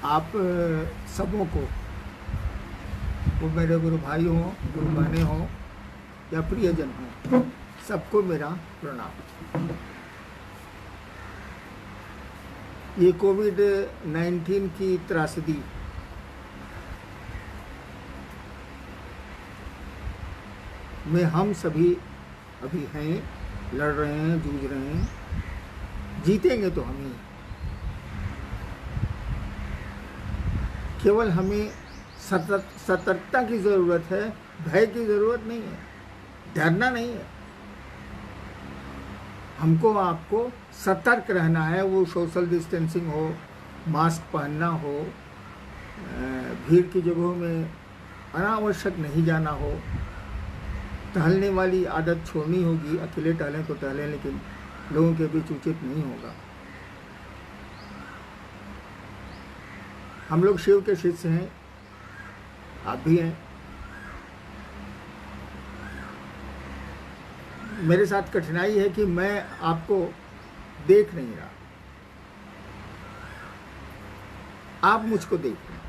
आप सबों को, वो मेरे गुरु भाई हों, गुरु बहनें हों या प्रियजन हों, सबको मेरा प्रणाम। ये कोविड-19 की त्रासदी में हम सभी अभी हैं, लड़ रहे हैं, जूझ रहे हैं। जीतेंगे तो हम ही। केवल हमें सतर्कता की ज़रूरत है, भय की ज़रूरत नहीं है, डरना नहीं है। हमको आपको सतर्क रहना है। वो सोशल डिस्टेंसिंग हो, मास्क पहनना हो, भीड़ की जगहों में अनावश्यक नहीं जाना हो, टहलने वाली आदत छोड़नी होगी। अकेले टहलें तो टहलें, लेकिन लोगों के बीच उचित नहीं होगा। हम लोग शिव के शिष्य हैं, आप भी हैं। मेरे साथ कठिनाई है कि मैं आपको देख नहीं रहा, आप मुझको देख रहे हैं।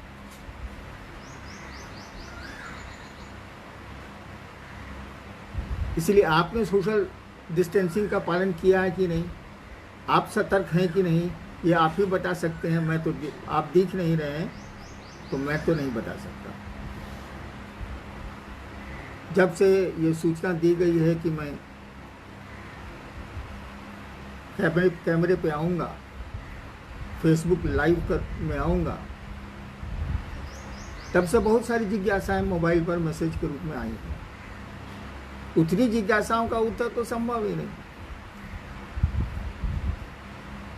इसलिए आपने सोशल डिस्टेंसिंग का पालन किया है कि नहीं, आप सतर्क हैं कि नहीं, ये आप ही बता सकते हैं। मैं तो, आप दिख नहीं रहे हैं तो मैं तो नहीं बता सकता। जब से ये सूचना दी गई है कि मैं कैमरे पे आऊँगा, फेसबुक लाइव में आऊँगा, तब से बहुत सारी जिज्ञासाएं मोबाइल पर मैसेज के रूप में आई हैं। उतनी जिज्ञासाओं का उत्तर तो संभव ही नहीं।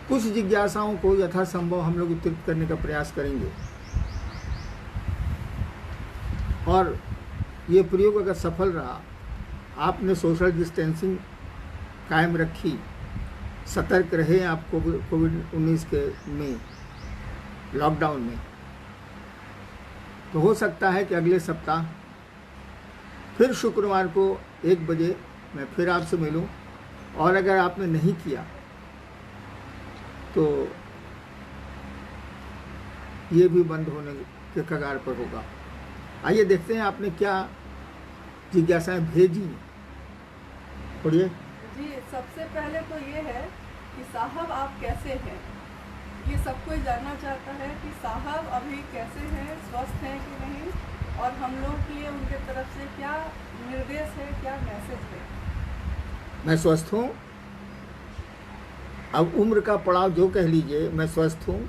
कुछ जिज्ञासाओं को यथासंभव हम लोग उत्तरित करने का प्रयास करेंगे, और ये प्रयोग अगर सफल रहा, आपने सोशल डिस्टेंसिंग कायम रखी, सतर्क रहे आप कोविड-19 के में, लॉकडाउन में, तो हो सकता है कि अगले सप्ताह फिर शुक्रवार को 1 बजे मैं फिर आपसे मिलूं। और अगर आपने नहीं किया तो ये भी बंद होने के कगार पर होगा। आइए देखते हैं आपने क्या जिज्ञासाएं भेजी। पढ़िए जी। सबसे पहले तो ये है कि साहब आप कैसे हैं, ये सब कोई जानना चाहता है कि साहब अभी कैसे हैं, स्वस्थ हैं कि नहीं, और हम लोग के लिए उनके तरफ से क्या निर्देश है, क्या मैसेज है। मैं स्वस्थ हूँ। अब उम्र का पड़ाव जो कह लीजिए, मैं स्वस्थ हूँ।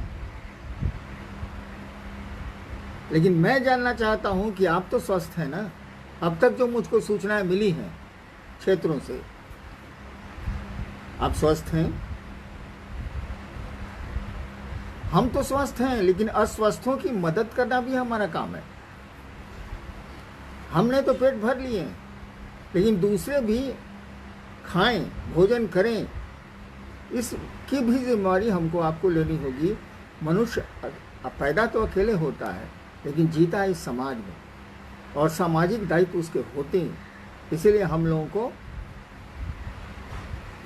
लेकिन मैं जानना चाहता हूँ कि आप तो स्वस्थ हैं ना। अब तक जो मुझको सूचनाएं मिली हैं क्षेत्रों से, आप स्वस्थ हैं। हम तो स्वस्थ हैं, लेकिन अस्वस्थों की मदद करना भी हमारा काम है। हमने तो पेट भर लिए हैं, लेकिन दूसरे भी खाएं, भोजन करें, इसकी भी जिम्मेदारी हमको आपको लेनी होगी। मनुष्य पैदा तो अकेले होता है, लेकिन जीता है इस समाज में, और सामाजिक दायित्व उसके होते हैं। इसलिए हम लोगों को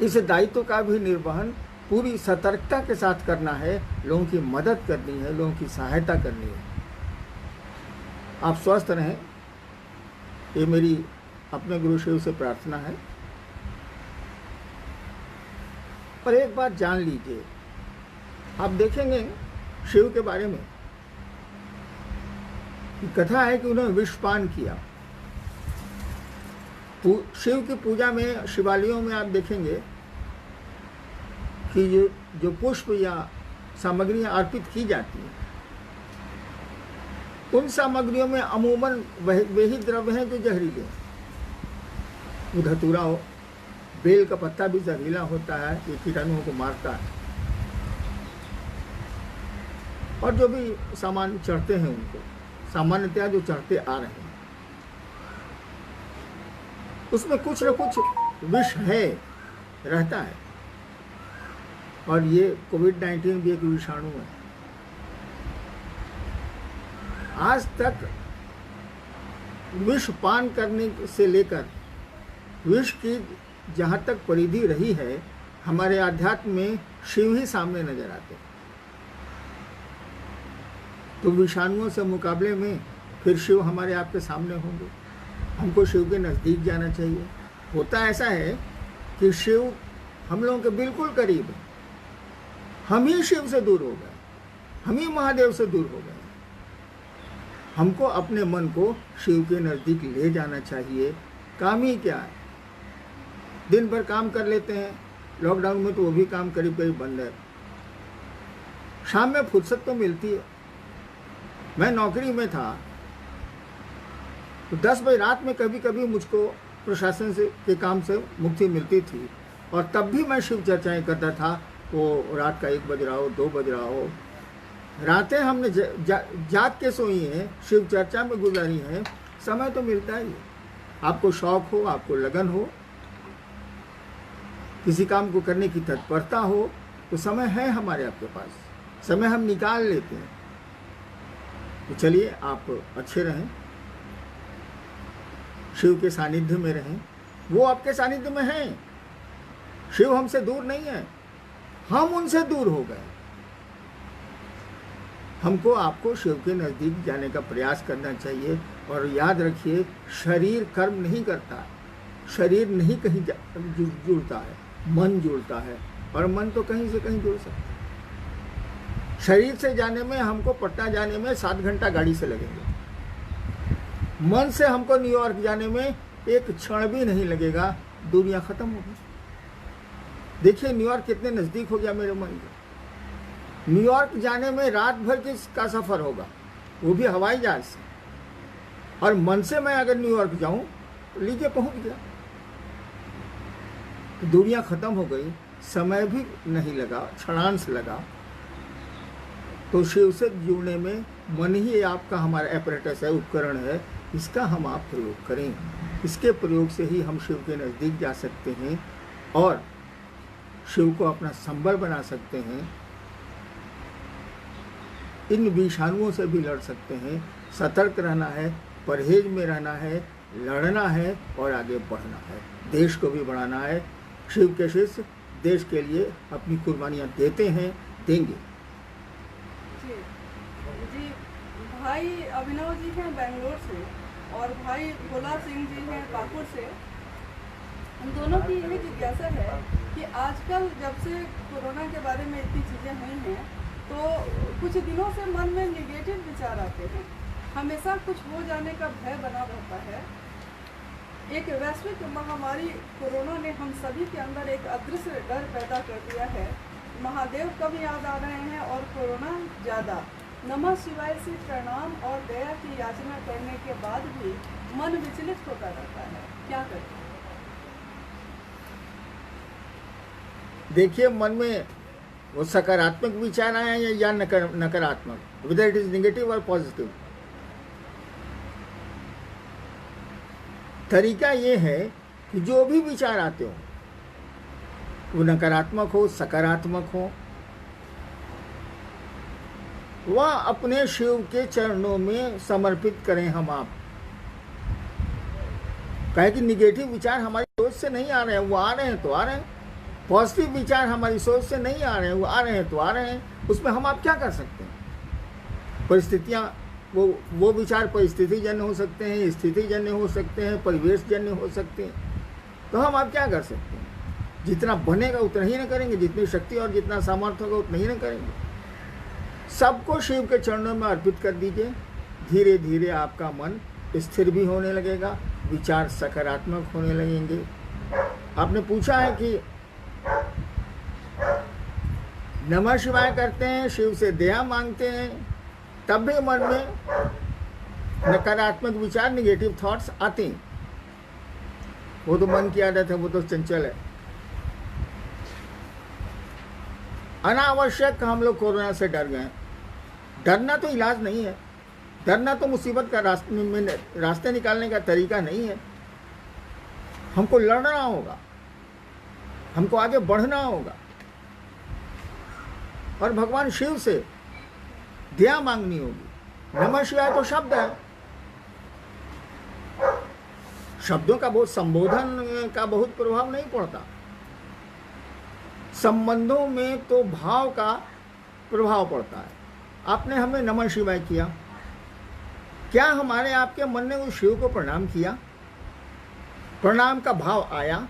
इस दायित्व का भी निर्वहन पूरी सतर्कता के साथ करना है। लोगों की मदद करनी है, लोगों की सहायता करनी है। आप स्वस्थ रहें, ये मेरी अपने गुरु शिव से प्रार्थना है। पर एक बात जान लीजिए, आप देखेंगे शिव के बारे में कि कथा है कि उन्होंने विषपान किया। शिव की पूजा में, शिवालयों में आप देखेंगे कि जो पुष्प या सामग्रियां अर्पित की जाती हैं, उन सामग्रियों में अमूमन वे ही द्रव्य हैं जो जहरीले हैं। वो धतूरा हो, बेल का पत्ता भी जहरीला होता है, ये कीटाणुओं को मारता है। और जो भी सामान चढ़ते हैं उनको, सामान्यतया जो चढ़ते आ रहे हैं, उसमें कुछ न कुछ विष है, रहता है। और ये कोविड-19 भी एक विषाणु है। आज तक विष पान करने से लेकर विष की जहाँ तक परिधि रही है, हमारे आध्यात्म में शिव ही सामने नजर आते हैं। तो विषाणुओं से मुकाबले में फिर शिव हमारे आपके सामने होंगे। हमको शिव के नज़दीक जाना चाहिए। होता ऐसा है कि शिव हम लोगों के बिल्कुल करीब है, हम ही शिव से दूर हो गए, हम ही महादेव से दूर हो गए। हमको अपने मन को शिव के नज़दीक ले जाना चाहिए। काम ही क्या है, दिन भर काम कर लेते हैं, लॉकडाउन में तो वो भी काम करीब करीब बंद है। शाम में फुर्सत तो मिलती है। मैं नौकरी में था तो 10 बजे रात में कभी कभी मुझको प्रशासन से के काम से मुक्ति मिलती थी, और तब भी मैं शिव चर्चाएं करता था। वो रात का 1 बज रहा हो, 2 बज रहा हो, रातें हमने जाग के सोई हैं, शिव चर्चा में गुजारी हैं। समय तो मिलता ही है। आपको शौक हो, आपको लगन हो, किसी काम को करने की तत्परता हो, तो समय है हमारे आपके पास, समय हम निकाल लेते हैं। तो चलिए, आप अच्छे रहें, शिव के सानिध्य में रहें। वो आपके सानिध्य में हैं। शिव हमसे दूर नहीं है, हम उनसे दूर हो गए। हमको आपको शिव के नज़दीक जाने का प्रयास करना चाहिए। और याद रखिए, शरीर कर्म नहीं करता है, शरीर नहीं कहीं जुड़ता है, मन जुड़ता है। और मन तो कहीं से कहीं जुड़ सकता है। शरीर से जाने में हमको पटना जाने में 7 घंटा गाड़ी से लगेंगे, मन से हमको न्यूयॉर्क जाने में 1 क्षण भी नहीं लगेगा। दुनिया खत्म होगी। देखिए न्यूयॉर्क कितने नज़दीक हो गया मेरे मन के। न्यूयॉर्क जाने में रात भर का सफ़र होगा, वो भी हवाई जहाज से। और मन से मैं अगर न्यूयॉर्क जाऊं, लीजिए पहुंच गया। तो दुनिया खत्म हो गई, समय भी नहीं लगा, क्षणांश लगा। तो शिव से जुड़ने में मन ही आपका हमारा एपरेटस है, उपकरण है। इसका हम आप प्रयोग करें। इसके प्रयोग से ही हम शिव के नज़दीक जा सकते हैं और शिव को अपना संबल बना सकते हैं। इन विषाणुओं से भी लड़ सकते हैं। सतर्क रहना है, परहेज में रहना है, लड़ना है और आगे बढ़ना है। देश को भी बढ़ाना है। शिव के शिष्य देश के लिए अपनी कुर्बानियाँ देते हैं, देंगे। जी जी, भाई अभिनव जी हैं बेंगलोर से और भाई भोला सिंह जी हैं कानपुर से। हम दोनों की यही जिज्ञासा है कि आजकल जब से कोरोना के बारे में इतनी चीज़ें हुई हैं, तो कुछ दिनों से मन में निगेटिव विचार आते हैं। हमेशा कुछ हो जाने का भय बना रहता है। एक वैश्विक महामारी कोरोना ने हम सभी के अंदर एक अदृश्य डर पैदा कर दिया है। महादेव कम याद आ रहे हैं और कोरोना ज़्यादा। नमः शिवाय से प्रणाम और दया की याचना करने के बाद भी मन विचलित होता रहता है, क्या करें? देखिए, मन में वो सकारात्मक विचार आए या नकारात्मक, whether it is negative और पॉजिटिव, तरीका ये है कि जो भी विचार आते हो, वो नकारात्मक हो सकारात्मक हो, वह अपने शिव के चरणों में समर्पित करें हम आप। कहे कि निगेटिव विचार हमारी सोच से नहीं आ रहे हैं, वो आ रहे हैं तो आ रहे हैं। पॉजिटिव विचार हमारी सोच से नहीं आ रहे हैं, वो आ रहे हैं तो आ रहे हैं। उसमें हम आप क्या कर सकते हैं? परिस्थितियाँ, वो विचार परिस्थिति जन्य हो सकते हैं, स्थिति जन्य हो सकते हैं, परिवेश जन्य हो सकते हैं। तो हम आप क्या कर सकते हैं? जितना बनेगा उतना ही न करेंगे, जितनी शक्ति और जितना सामर्थ्य होगा उतना ही न करेंगे। सबको शिव के चरणों में अर्पित कर दीजिए। धीरे धीरे आपका मन स्थिर भी होने लगेगा, विचार सकारात्मक होने लगेंगे। आपने पूछा है कि नमः शिवाय करते हैं, शिव से दया मांगते हैं, तब भी मन में नकारात्मक विचार, निगेटिव थॉट्स आते हैं। वो तो मन की आदत है, वो तो चंचल है। अनावश्यक हम लोग कोरोना से डर गए। डरना तो इलाज नहीं है, डरना तो मुसीबत का रास्ते निकालने का तरीका नहीं है। हमको लड़ना होगा, हमको आगे बढ़ना होगा और भगवान शिव से दया मांगनी होगी। नमः शिवाय तो शब्द है, शब्दों का बहुत, संबोधन का बहुत प्रभाव नहीं पड़ता। संबंधों में तो भाव का प्रभाव पड़ता है। आपने हमें नमः शिवाय किया, क्या हमारे आपके मन ने उस शिव को प्रणाम किया? प्रणाम का भाव आया?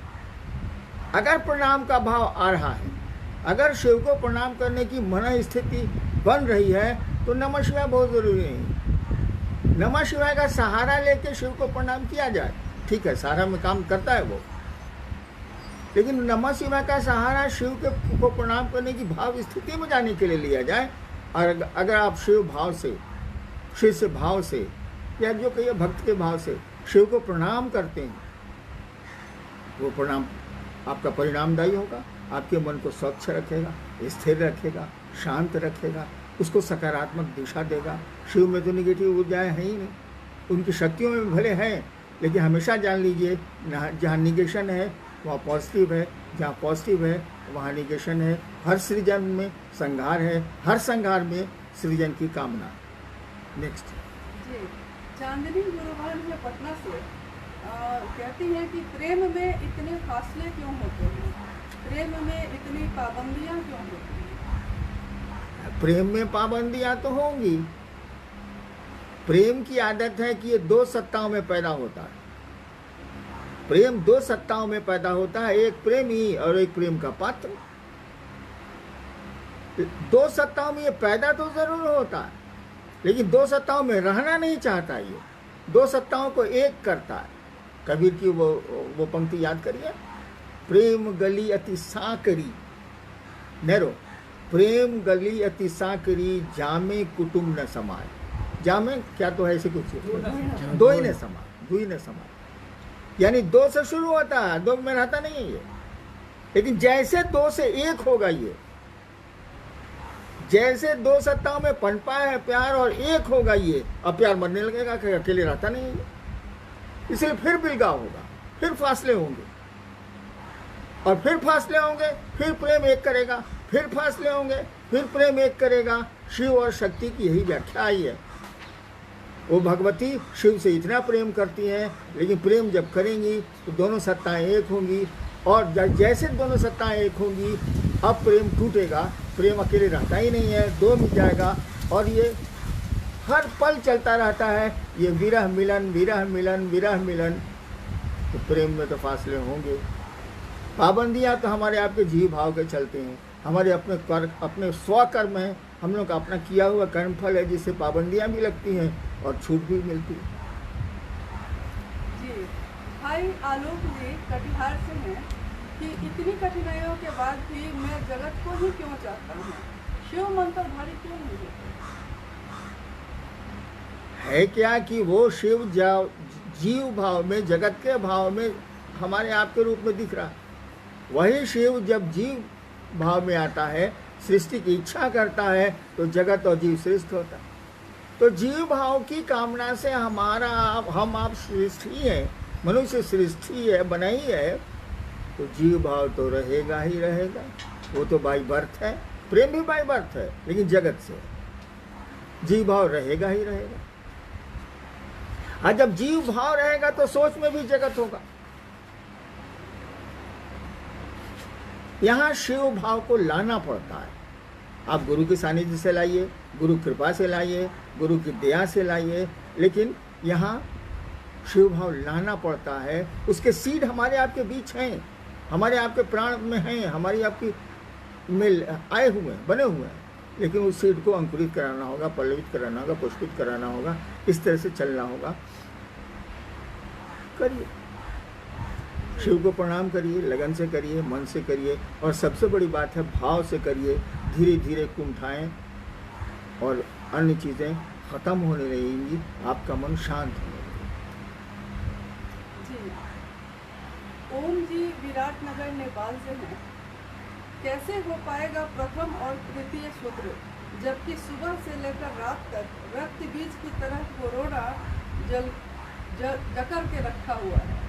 अगर प्रणाम का भाव आ रहा है, अगर शिव को प्रणाम करने की मन स्थिति बन रही है, तो नमः शिवाय बहुत जरूरी है। नमः शिवाय का सहारा लेके शिव को प्रणाम किया जाए, ठीक है, सहारा में काम करता है वो, लेकिन नमः शिवाय का सहारा शिव के को प्रणाम करने की भाव स्थिति में जाने के लिए लिया जाए। और अगर आप शिव भाव से, शिव से भाव से, या जो कहिए भक्त के भाव से शिव को प्रणाम करते हैं, वो प्रणाम आपका परिणामदायी होगा, आपके मन को स्वच्छ रखेगा, स्थिर रखेगा, शांत रखेगा, उसको सकारात्मक दिशा देगा। शिव में तो निगेटिव ऊर्जाएं हैं ही नहीं, उनकी शक्तियों में भले हैं, लेकिन हमेशा जान लीजिए जहाँ निगेशन है वहाँ पॉजिटिव है, जहाँ पॉजिटिव है वहाँ निगेशन है। हर सृजन में संहार है, हर संहार में सृजन की कामना। नेक्स्ट जी, चांदनी गुरुवान है पटना से कहती हैं कि प्रेम में इतने फासले क्यों होते हैं, प्रेम में इतनी पाबंदियां क्यों होती हैं? प्रेम में पाबंदियां तो होंगी। प्रेम की आदत है कि ये दो सत्ताओं में पैदा होता है। प्रेम दो सत्ताओं में पैदा होता है, एक प्रेमी और एक प्रेम का पात्र। दो सत्ताओं में ये पैदा तो जरूर होता है, लेकिन दो सत्ताओं में रहना नहीं चाहता। ये दो सत्ताओं को एक करता है। कबीर की वो पंक्ति याद करिए, प्रेम गली अति साकरी, नेरो, प्रेम गली अति साकरी, जामे कुटुंब न समाए। जामे क्या तो है ऐसे कुछ, दो ही ने समाए, दो ही ने समाए, यानी दो से शुरू होता है, दो में रहता नहीं है ये। लेकिन जैसे दो से एक होगा ये, जैसे दो सत्ताओं में पनपा है प्यार और एक होगा ये, अब प्यार मरने लगेगा कि अकेले रहता नहीं है। इसलिए फिर बिलगाव होगा, फिर फासले होंगे, और फिर फासले होंगे, फिर प्रेम एक करेगा, फिर फासले होंगे, फिर प्रेम एक करेगा। शिव और शक्ति की यही व्याख्या आई है। वो भगवती शिव से इतना प्रेम करती हैं, लेकिन प्रेम जब करेंगी तो दोनों सत्ताएं एक होंगी, और जैसे दोनों सत्ताएं एक होंगी, अब प्रेम टूटेगा, प्रेम अकेले रहता ही नहीं है, दो मिल जाएगा, और ये हर पल चलता रहता है, ये विरह मिलन, विरह मिलन, विरह मिलन। तो प्रेम में तो फासले होंगे। पाबंदियाँ तो हमारे आपके जीव भाव के चलते हैं, हमारे अपने स्वकर्म हैं, हम लोग का अपना किया हुआ कर्मफल है, जिससे पाबंदियाँ भी लगती हैं और छूट भी मिलती है। जी, भाई आलोक जी कटिहार से हैं कि इतनी कठिनाइयों के बाद भी मैं जगत को ही क्यों चाहता हूँ, शिव मंत्र भारी क्यों नहीं होते? है क्या कि वो शिव जीव भाव में, जगत के भाव में हमारे आपके रूप में दिख रहा है। वही शिव जब जीव भाव में आता है, सृष्टि की इच्छा करता है, तो जगत और जीव श्रेष्ठ होता है। तो जीव भाव की कामना से हम आप सृष्टि है, मनुष्य सृष्टि है, बनाई है, तो जीव भाव तो रहेगा ही रहेगा। वो तो बाई बर्थ है, प्रेम भी बाई बर्थ है, लेकिन जगत से जीव भाव रहेगा ही रहेगा। और जब जीव भाव रहेगा तो सोच में भी जगत होगा। यहाँ शिव भाव को लाना पड़ता है। आप गुरु के सानिध्य से लाइए, गुरु कृपा से लाइए, गुरु की दया से लाइए, लेकिन यहाँ शिव भाव लाना पड़ता है। उसके सीड हमारे आपके बीच हैं, हमारे आपके प्राण में हैं, हमारी आपकी में आए हुए हैं, बने हुए हैं, लेकिन उस सीड को अंकुरित कराना होगा, पल्लवित कराना होगा, पुष्पित कराना होगा, इस तरह से चलना होगा। करिए, शिव को प्रणाम करिए, लगन से करिए, मन से करिए, और सबसे बड़ी बात है भाव से करिए। धीरे धीरे कुंठाएं और अन्य चीज़ें खत्म होने लगेंगी, आपका मन शांत होने लगेगा। जी, ओम जी विराटनगर नेपाल से हैं। कैसे हो पाएगा प्रथम और तृतीय सूत्र, जबकि सुबह से लेकर रात तक रक्त बीज की तरह कोरोना जकड़ के रखा हुआ है,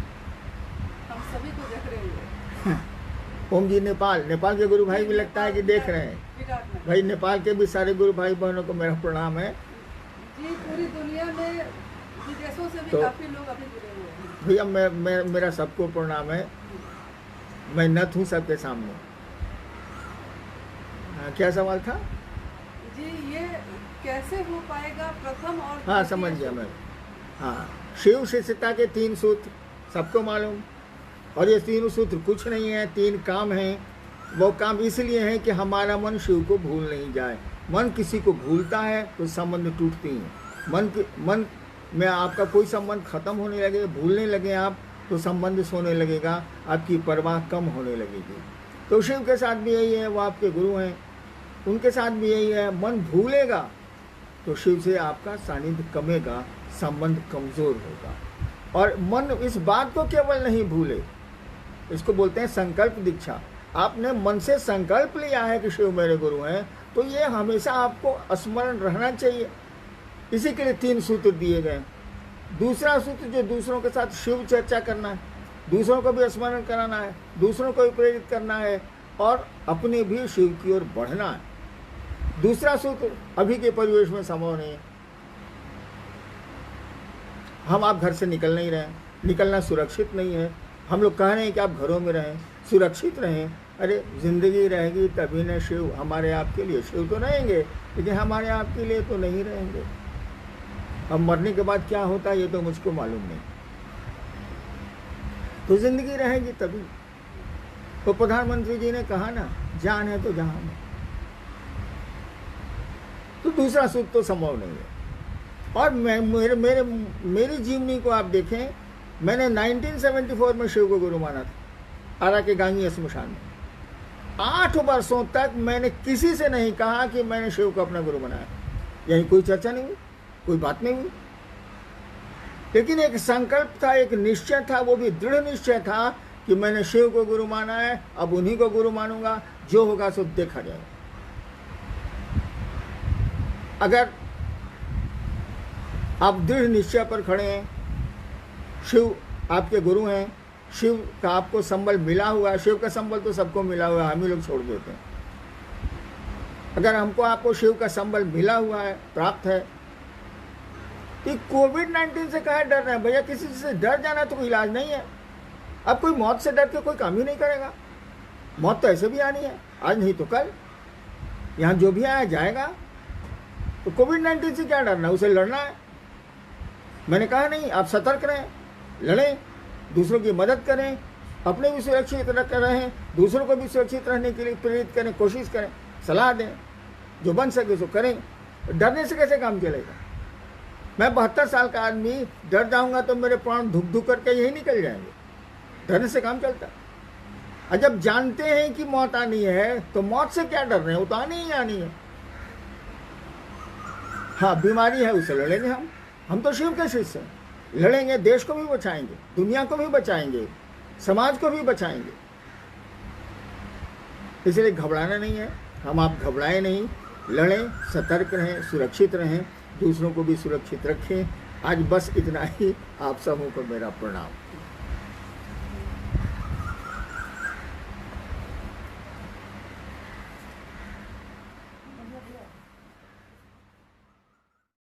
हम सभी को देख रहे हैं। ओम जी नेपाल के गुरु भाई भी लगता है कि देख रहे हैं। भाई नेपाल के भी सारे गुरु भाई बहनों को मेरा प्रणाम है जी। पूरी दुनिया में विदेशों से भी तो काफी लोग अभी जुड़े हुए हैं। भैया मेरा सबको प्रणाम है। मैं नत हूँ सबके सामने। क्या सवाल था? जी ये कैसे हो पाएगा प्रथम और हाँ द्वितीय समझ गया सूत्र? मैं। हाँ, शिव शिष्यता के 3 सूत्र सबको मालूम, और ये 3 सूत्र कुछ नहीं है, 3 काम हैं। वो काम इसलिए है कि हमारा मन शिव को भूल नहीं जाए। मन किसी को भूलता है तो संबंध टूटती हैं। मन में आपका कोई संबंध खत्म होने लगे, भूलने लगे आप, तो संबंध सोने लगेगा, आपकी परवाह कम होने लगेगी। तो शिव के साथ भी यही है, वो आपके गुरु हैं, उनके साथ भी यही है। मन भूलेगा तो शिव से आपका सानिध्य कमेगा, संबंध कमज़ोर होगा। और मन इस बात को केवल नहीं भूले, इसको बोलते हैं संकल्प दीक्षा। आपने मन से संकल्प लिया है कि शिव मेरे गुरु हैं, तो ये हमेशा आपको स्मरण रहना चाहिए। इसी के लिए 3 सूत्र दिए गए। दूसरा सूत्र जो दूसरों के साथ शिव चर्चा करना है, दूसरों को भी स्मरण कराना है, दूसरों को भी प्रेरित करना है, और अपने भी शिव की ओर बढ़ना है। दूसरा सूत्र अभी के परिवेश में संभव नहीं है। हम आप घर से निकल नहीं रहे, निकलना सुरक्षित नहीं है। हम लोग कह रहे हैं कि आप घरों में रहें, सुरक्षित रहें। अरे जिंदगी रहेगी तभी न शिव हमारे आपके लिए। शिव तो रहेंगे लेकिन हमारे आपके लिए तो नहीं रहेंगे। अब मरने के बाद क्या होता है ये तो मुझको मालूम नहीं। तो जिंदगी रहेगी तभी। तो प्रधानमंत्री जी ने कहा ना, जान है तो जहान है। तो दूसरा सूत्र तो संभव नहीं है। और मेरी जीवनी को आप देखें, मैंने 1974 में शिव को गुरु माना था, आरा के गांगी स्मशान में। 8 वर्षों तक मैंने किसी से नहीं कहा कि मैंने शिव को अपना गुरु बनाया। यही कोई चर्चा नहीं हुई, कोई बात नहीं हुई। लेकिन एक संकल्प था, एक निश्चय था, वो भी दृढ़ निश्चय था कि मैंने शिव को गुरु माना है, अब उन्हीं को गुरु मानूंगा, जो होगा सो देखा जाएगा। अगर आप दृढ़ निश्चय पर खड़े हैं, शिव आपके गुरु हैं, शिव का आपको संबल मिला हुआ है। शिव का संबल तो सबको मिला हुआ है, हम ही लोग छोड़ देते हैं। अगर हमको आपको शिव का संबल मिला हुआ है, प्राप्त है, तो कोविड-19 से कहा डर रहे हैं भैया? किसी से डर जाना तो कोई इलाज नहीं है। अब कोई मौत से डर के कोई काम ही नहीं करेगा। मौत तो ऐसे भी आनी है, आज नहीं तो कल। यहाँ जो भी आया जाएगा। तो कोविड-19 से क्या डरना, उसे लड़ना है। मैंने कहा नहीं, आप सतर्क रहें, लड़ें, दूसरों की मदद करें, अपने भी सुरक्षित रहें, दूसरों को भी सुरक्षित रहने के लिए प्रेरित करें, कोशिश करें, सलाह दें, जो बन सके सो करें। डरने से कैसे काम चलेगा? मैं 72 साल का आदमी डर जाऊंगा तो मेरे प्राण धुक धुक करके यही निकल जाएंगे। डरने से काम चलता है। और जब जानते हैं कि मौत आनी है तो मौत से क्या डर रहे हैं, वो तो आनी ही आनी है। हाँ, बीमारी है, उसे लड़ेंगे हम तो शिव के शिष्य हैं, लड़ेंगे, देश को भी बचाएंगे, दुनिया को भी बचाएंगे, समाज को भी बचाएंगे। इसलिए घबराना नहीं है, हम आप घबराएं नहीं, लड़ें, सतर्क रहें, सुरक्षित रहें, दूसरों को भी सुरक्षित रखें। आज बस इतना ही। आप सबों को मेरा प्रणाम।